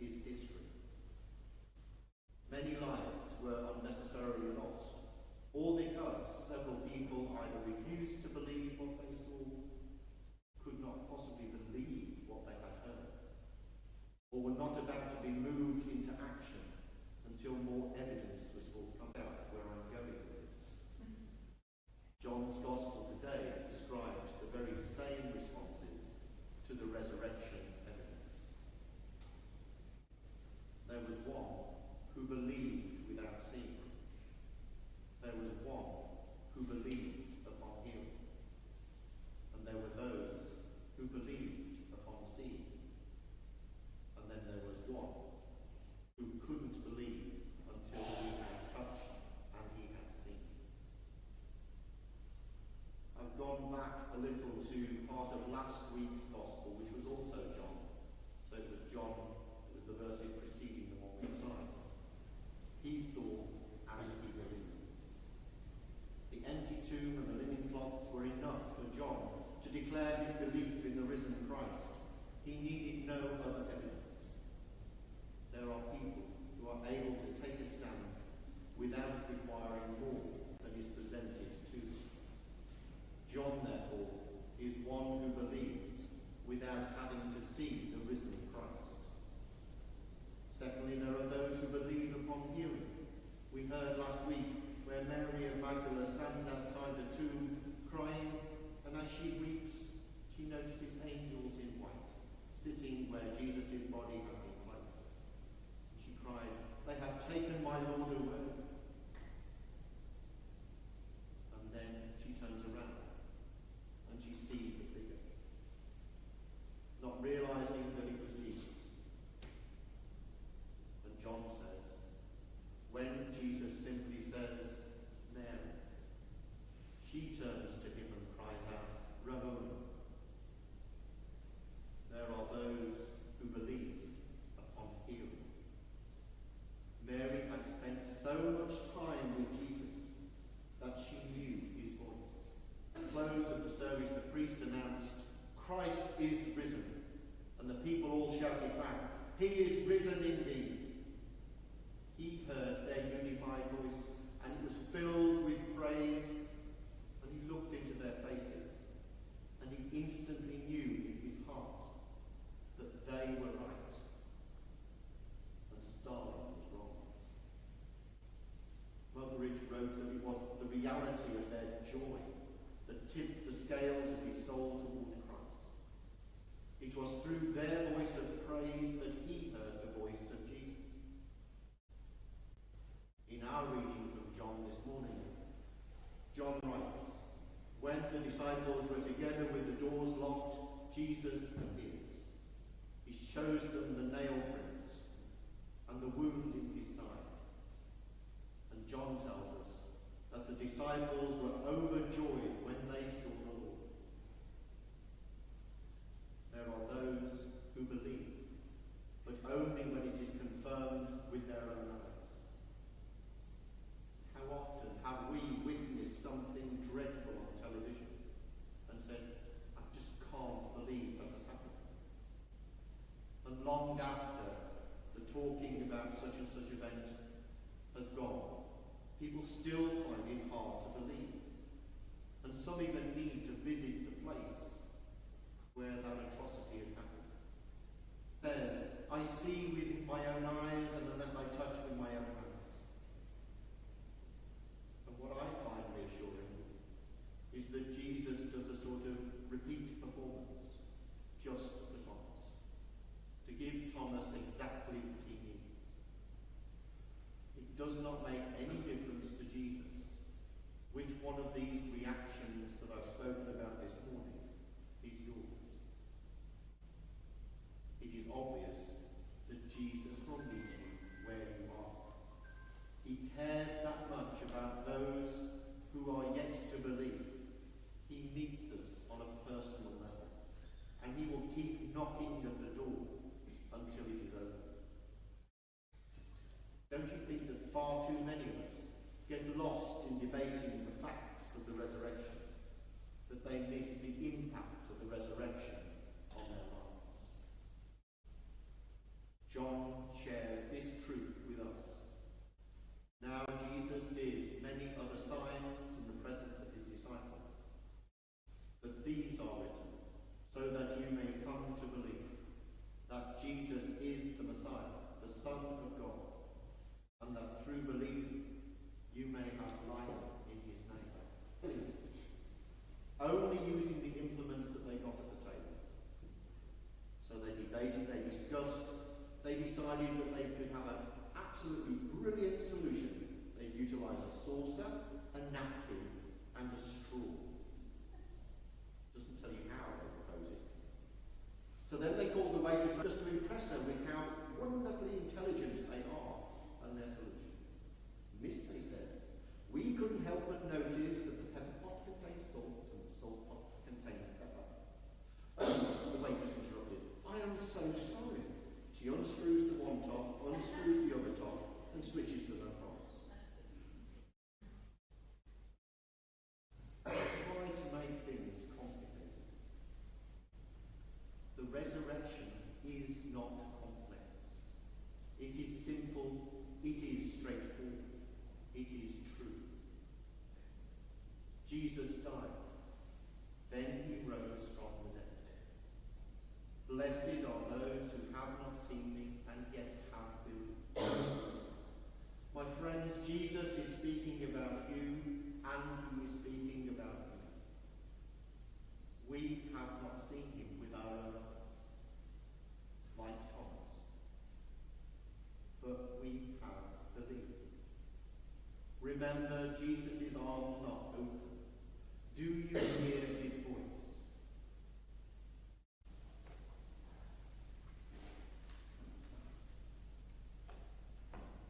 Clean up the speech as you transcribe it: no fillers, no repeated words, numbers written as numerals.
is history. Many lives were unnecessarily lost, all because several people either refused to believe what they saw, could not possibly believe what they had heard, or were not about to be moved into action until more evidence was forthcoming. Out where I'm going with this. John's Gospel today describes the very same responses to the resurrection evidence. There was one who believed without seeing. There was one who believed upon hearing. And there were those who believed upon seeing. And then there was one who couldn't believe until he had touched and he had seen. I've gone back a little to part of last week's Gospel, which was also John. So it was John, it was the verses preceding the one we assigned. He saw and he believed. The empty tomb and the linen cloths were enough for John to declare his belief in the risen Christ. He needed no other evidence. There are people who are able to take a stand without requiring more than is presented to them. John, therefore, is one who believes without having to see the risen Christ. Secondly, there are those who believe upon hearing. We heard last week where Mary of Magdala stands outside the tomb crying, and as she weeps, she notices angels in white sitting where Jesus' body had been placed. She cried, "They have taken my Lord away." And then she turns around and she sees a figure, not realizing that it was Jesus. And John says, when Jesus simply says, "Mary," she turns to him and cries out, "Rabboni." There are those who believe upon hearing. Mary had spent so much time with Jesus that she knew his voice. At the close of the service, the priest announced, "Christ is risen." And the people all shouted back, "He is risen indeed." He heard their unified voice, and it was filled with praise. And he looked into their faces, and he instantly knew in his heart that they were right, and Stalin was wrong. Muggeridge wrote that it was the reality of their joy that tipped the scales of his soul toward Christ. It was through their voice of praise that he heard the voice of Jesus. In our reading from John this morning, John writes, when the disciples were together with the doors locked, Jesus appears. He shows them the nail prints and the wound in his side. And John tells us that the disciples were overjoyed when they saw the Lord. There are those who believe, but only when it is confirmed with their own eyes. How often have we witnessed something dreadful on television and said, "I just can't believe that has happened." And long after the talking about such and such event has gone, people still find it hard to believe. And some even need to visit the place where that atrocity had happened. It says, "I see with my own eyes, and unless I touch with my own hands." And what I find reassuring is that Jesus does a sort of repeat performance just for Thomas, to give Thomas exactly what he needs. It does not make any difference to Jesus which one of these reactions that I've spoken about this morning is yours. It is obvious that Jesus will meet you where you are. He cares that much about those who are yet to believe. He meets us on a personal level, and he will keep knocking at the door until it is open. Don't you think that far too many of us get lost in debating the facts of the resurrection, that they miss the impact of the resurrection on their lives? John Jesus died. Then he rose from the dead. Blessed are those who have not seen me and yet have believed. My friends, Jesus is speaking about you and he is speaking about me. We have not seen him with our own eyes, like Thomas, but we have believed. Remember, Jesus' arms are open. Do you